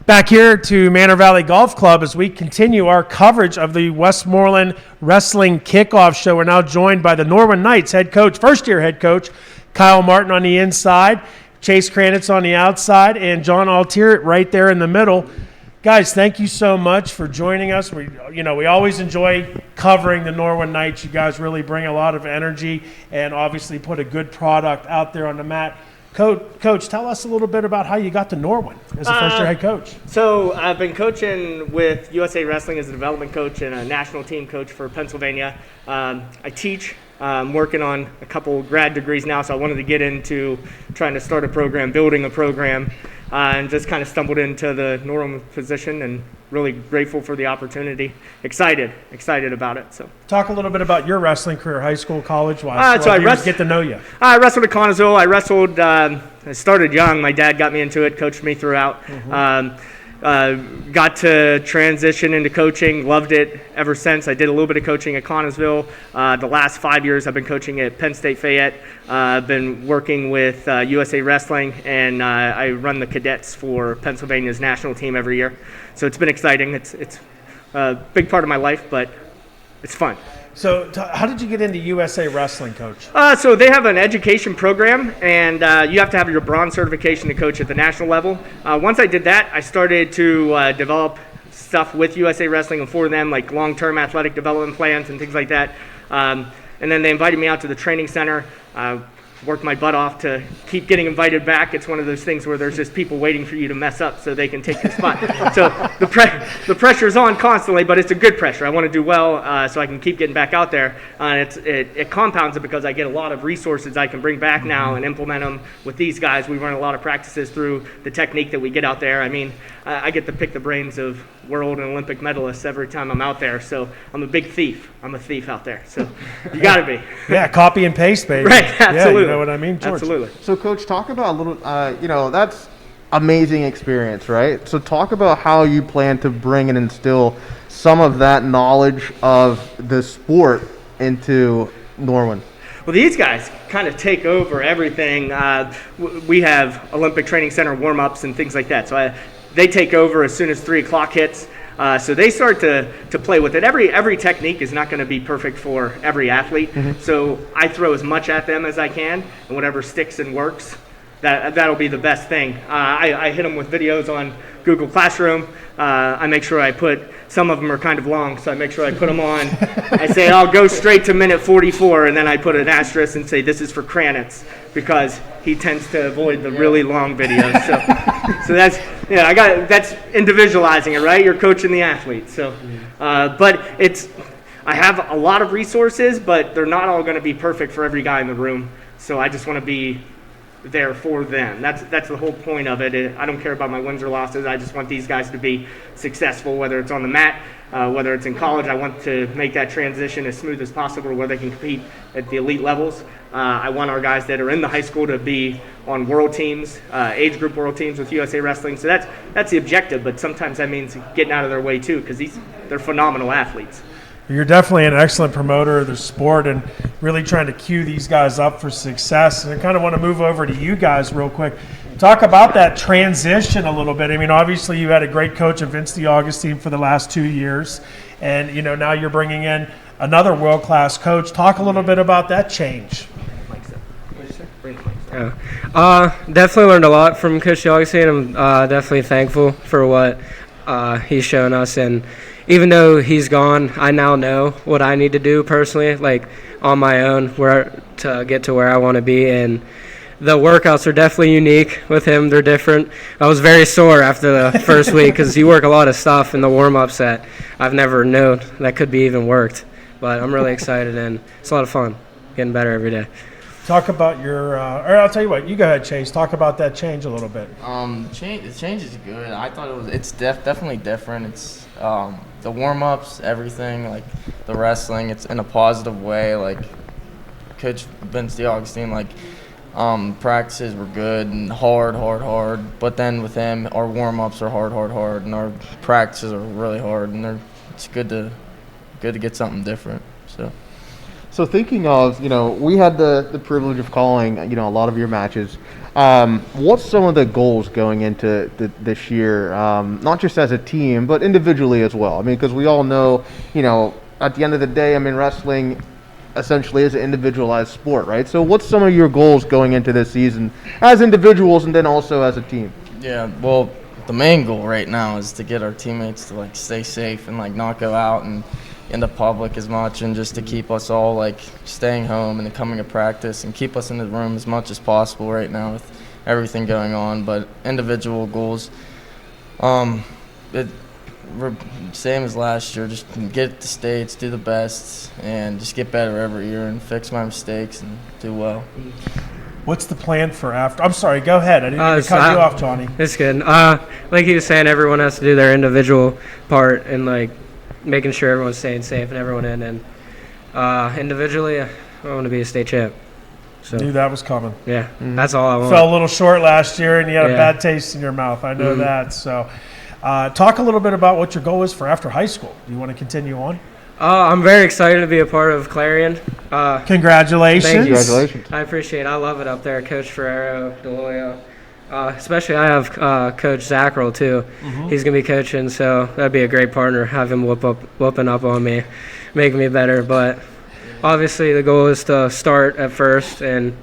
Back here to Manor Valley Golf Club as we continue our coverage of the Westmoreland Wrestling Kickoff Show. We're now joined by the Norwin Knights head coach, first-year head coach, Kyle Martin on the inside, Chase Kranitz on the outside, and John Altier right there in the middle. Guys, thank you so much for joining us. We always enjoy covering the Norwin Knights. You guys really bring a lot of energy and obviously put a good product out there on the mat. Coach, tell us a little bit about how you got to Norwin as a first-year head coach. So I've been coaching with USA Wrestling as a development coach and a national team coach for Pennsylvania. I teach. I'm working on a couple grad degrees now, so I wanted to get into trying to start a program, building a program, and just kind of stumbled into the Norwin position and really grateful for the opportunity. Excited about it. So, talk a little bit about your wrestling career, high school, college-wise. Get to know you. I wrestled at Connellsville. I started young. My dad got me into it, coached me throughout. Got to transition into coaching, loved it ever since. I did a little bit of coaching at Connellsville. The last 5 years I've been coaching at Penn State Fayette. I've been working with USA Wrestling, and I run the cadets for Pennsylvania's national team every year. So it's been exciting. It's a big part of my life, but it's fun. So how did you get into USA Wrestling, Coach? So they have an education program, and you have to have your bronze certification to coach at the national level. Once I did that, I started to develop stuff with USA Wrestling and for them, like long-term athletic development plans and things like that. And then they invited me out to the training center. Worked my butt off to keep getting invited back. It's one of those things where there's just people waiting for you to mess up so they can take your spot. So the pressure's on constantly, but it's a good pressure. I want to do well so I can keep getting back out there. It compounds it because I get a lot of resources I can bring back now and implement them with these guys. We run a lot of practices through the technique that we get out there. I mean, I get to pick the brains of world and Olympic medalists every time I'm out there. So I'm a big thief. I'm a thief out there. So you got to be. Yeah, copy and paste, baby. Right, absolutely. Yeah, you know what I mean, George? Absolutely. So, Coach, talk about a little, that's amazing experience, right? So talk about how you plan to bring and instill some of that knowledge of the sport into Norwin. Well, these guys kind of take over everything. We have Olympic Training Center warm-ups and things like that. So they take over as soon as 3 o'clock hits. So they start to play with it. Every technique is not going to be perfect for every athlete. So I throw as much at them as I can, and whatever sticks and works, that'll be the best thing. I hit them with videos on Google Classroom. I make sure I put, some of them are kind of long, so I make sure I put them on. I say, I'll go straight to minute 44, and then I put an asterisk and say, this is for Kranitz, because he tends to avoid the really long videos. So that's, that's individualizing it, right? You're coaching the athlete. So, but I have a lot of resources, but they're not all going to be perfect for every guy in the room. So I just want to be there for them. That's the whole point of it. I don't care about my wins or losses. I just want these guys to be successful, whether it's on the mat, whether it's in college. I want to make that transition as smooth as possible where they can compete at the elite levels. I want our guys that are in the high school to be on world teams, age group world teams with USA Wrestling. So that's the objective, but sometimes that means getting out of their way too, because they're phenomenal athletes. You're definitely an excellent promoter of the sport and really trying to cue these guys up for success. And I kind of want to move over to you guys real quick. Talk about that transition a little bit. I mean, obviously you had a great coach in Vince DeAugustine for the last 2 years. And, now you're bringing in another world-class coach. Talk a little bit about that change. Definitely learned a lot from Coach DeAugustine. I'm definitely thankful for what he's shown us. And even though he's gone, I now know what I need to do personally, like on my own, to get to where I want to be. And the workouts are definitely unique with him. They're different. I was very sore after the first week because you work a lot of stuff in the warm-ups that I've never known that could be even worked. But I'm really excited, and it's a lot of fun, getting better every day. Talk about your, or I'll tell you what, you go ahead, Chase. Talk about that change a little bit. The change is good. I thought it's definitely different. It's the warm-ups, everything, like the wrestling, it's in a positive way. Like Coach Vince DeAugustine, practices were good and hard. But then with him, our warm-ups are hard, and our practices are really hard. And it's good to get something different. So. So thinking of, we had the privilege of calling, a lot of your matches. What's some of the goals going into this year, not just as a team, but individually as well? I mean, because we all know, at the end of the day, I mean, wrestling essentially is an individualized sport, right? So what's some of your goals going into this season as individuals and then also as a team? Yeah, well, the main goal right now is to get our teammates to like stay safe and like not go out and in the public as much, and just to keep us all like staying home and coming to practice and keep us in the room as much as possible right now with everything going on. But individual goals, we're same as last year, just get the States, do the best, and just get better every year and fix my mistakes and do well. What's the plan for after? I'm sorry, go ahead. I didn't mean to cut you off, Johnny. It's good. Like he was saying, everyone has to do their individual part and like making sure everyone's staying safe and everyone in. And individually, I want to be a state champ. So Knew that was coming. yeah, that's all I want. Fell a little short last year, and you had a Yeah. bad taste in your mouth. I know that. So, talk a little bit about what your goal is for after high school. Do you want to continue on? I'm very excited to be a part of Clarion. Congratulations. Thank you. Congratulations. I appreciate it. I love it up there. Coach Ferrero, DeLoya. Especially I have Coach Zackrell, too. He's going to be coaching, so that'd be a great partner. Have him whooping up on me, making me better. But obviously the goal is to start at first and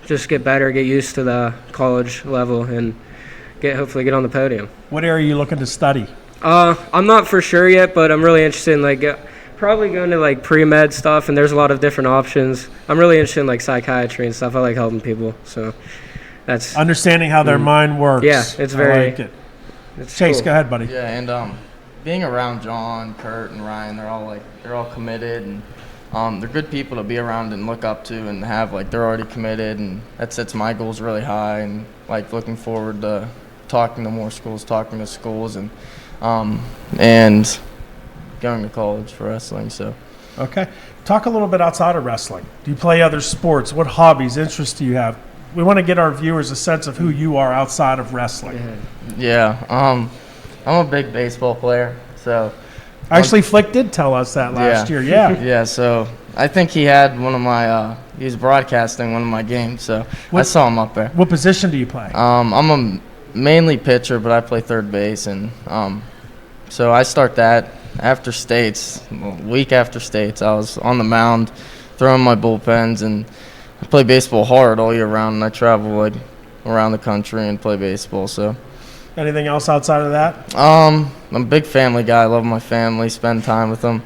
just get better, get used to the college level, and hopefully get on the podium. What area are you looking to study? I'm not for sure yet, but I'm really interested in like probably going to like pre-med stuff, and there's a lot of different options. I'm really interested in like psychiatry and stuff. I like helping people, so that's Understanding how their mind works. Yeah, it's very- I like it. it's Chase, cool. go ahead, buddy. Yeah, and being around John, Kurt, and Ryan, they're all committed, and they're good people to be around and look up to, and have like they're already committed, and that sets my goals really high, and like looking forward to talking to more schools, and going to college for wrestling. So Okay. Talk a little bit outside of wrestling. Do you play other sports? What hobbies, interests do you have? We want to get our viewers a sense of who you are outside of wrestling. yeah, I'm a big baseball player. So Actually, Flick did tell us that last year. Yeah. yeah. So I think he had one of my he was broadcasting one of my games. So I What- saw him up there. What position do you play? I'm a mainly pitcher, but I play third base, and so I start that after states. A week after states, I was on the mound, throwing my bullpens, and I play baseball hard all year round. And I travel like around the country and play baseball. So Anything else outside of that? I'm a big family guy. I love my family, spend time with them,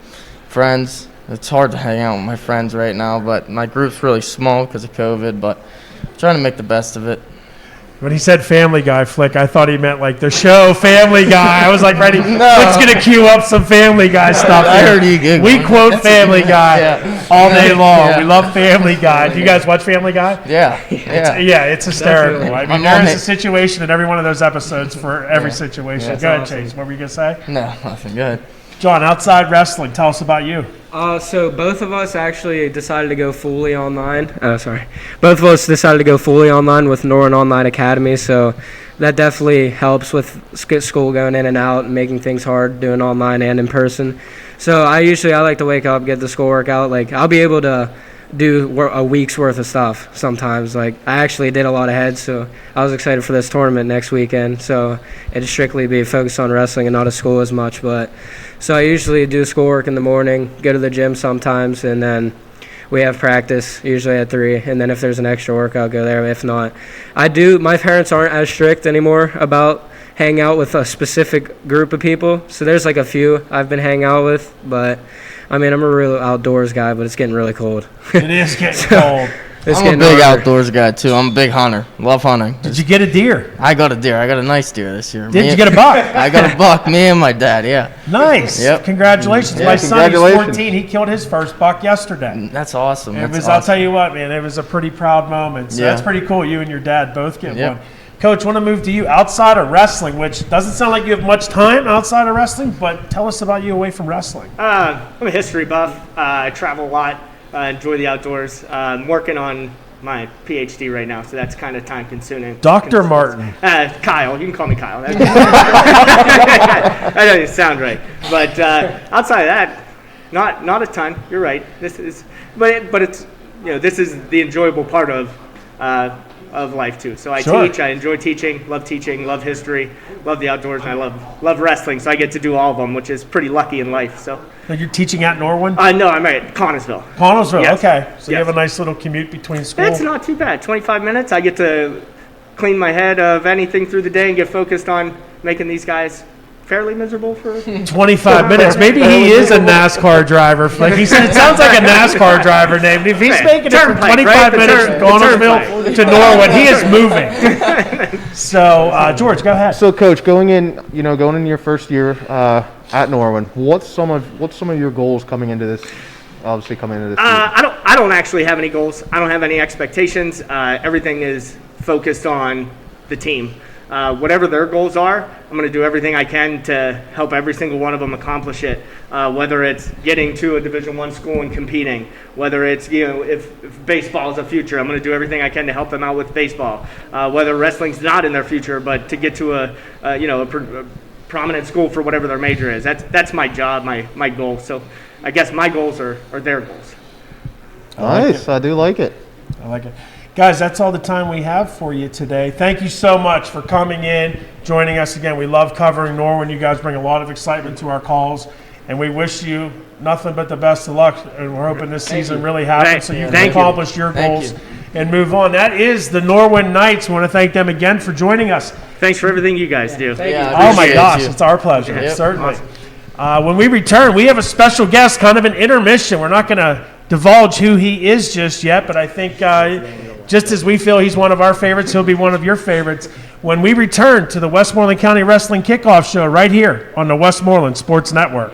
friends. It's hard to hang out with my friends right now, but my group's really small because of COVID. But I'm trying to make the best of it. When he said Family Guy, Flick, I thought he meant like the show Family Guy. I was like ready. Flick's going to cue up some Family Guy stuff. I here. heard you good We one. quote Family Guy Yeah. all day long. Yeah. We love Family Guy. Do you guys watch Family Guy? Yeah, Yeah, it's hysterical. Definitely. I mean, I'm on there's a it. situation in every one of those episodes for every situation. Yeah, Go ahead, awesome. Chase. What were you going to say? No, nothing good. John, outside wrestling, tell us about you. So both of us actually decided to go fully online. Both of us decided to go fully online with Norwin Online Academy. So that definitely helps with school going in and out and making things hard doing online and in person. So I like to wake up, get the schoolwork out. Like I'll be able to do a week's worth of stuff sometimes. Like I actually did a lot ahead, so I was excited for this tournament next weekend. So it'd strictly be focused on wrestling and not at school as much. But so I usually do schoolwork in the morning, go to the gym sometimes, and then we have practice usually at 3. And then if there's an extra workout, go there. If not, I do. My parents aren't as strict anymore about hanging out with a specific group of people. So there's like a few I've been hanging out with, but I mean, I'm a real outdoors guy, but it's getting really cold. It is getting cold. It's I'm a getting big harder. outdoors guy too. I'm a big hunter. Love hunting. Did you get a deer? I got a deer. I got a nice deer this year. Did you get a buck? I got a buck. Me and my dad. Yeah, Nice. Yep. Congratulations. Yeah, My son, he's congratulations. 14. He killed his first buck yesterday. that's awesome. It That's was, awesome. I'll tell you what, man, it was a pretty proud moment. So Yeah. that's pretty cool. You and your dad both get Yep. one. Coach, want to move to you outside of wrestling, which doesn't sound like you have much time outside of wrestling, but tell us about you away from wrestling. I'm a history buff. I travel a lot. Enjoy the outdoors. I'm working on my PhD right now, so that's kind of time consuming. Dr. Martin. Kyle, you can call me Kyle. That doesn't sound right. But outside of that, not a ton. You're right. This is, but it's this is the enjoyable part of life too. So I Sure. teach. I enjoy teaching. Love history. Love the outdoors, and I love wrestling. So I get to do all of them, which is pretty lucky in life. So. So you're teaching at Norwin? No, I'm at Connellsville. Connellsville, Yes. okay. So you Yes. have a nice little commute between school. It's not too bad. 25 minutes. I get to clean my head of anything through the day and get focused on making these guys fairly miserable for 25 minutes. Maybe he is a NASCAR driver. Like he said, it sounds like a NASCAR driver name. If he's Right. making it from Turnpike, 25 right? The minutes turn- from the Connellsville to Norwin, he is moving. So, George, go ahead. So, Coach, going in your first year at Norwin, what's some of your goals coming into this? Obviously, coming into this season? I don't actually have any goals. I don't have any expectations. Everything is focused on the team. Whatever their goals are, I'm going to do everything I can to help every single one of them accomplish it. Whether it's getting to a Division I school and competing, whether it's if baseball is a future, I'm going to do everything I can to help them out with baseball. Whether wrestling's not in their future, but to get to a prominent school for whatever their major is. That's my job, my goal. So I guess my goals are their goals. Nice. I do like it. I like it. Guys, that's all the time we have for you today. Thank you so much for coming in, joining us again. We love covering Norwin. You guys bring a lot of excitement to our calls, and we wish you nothing but the best of luck. And we're hoping this season really happens so you can Thank you. accomplish your goals and move on. That is the Norwin Knights. We want to thank them again for joining us. Thanks for everything you guys do. Yeah, I Oh my appreciate gosh, you. it's our pleasure, Yeah, certainly. awesome. When we return, we have a special guest, kind of an intermission. We're not going to divulge who he is just yet, but I think just as we feel he's one of our favorites, he'll be one of your favorites when we return to the Westmoreland County Wrestling Kickoff Show right here on the Westmoreland Sports Network.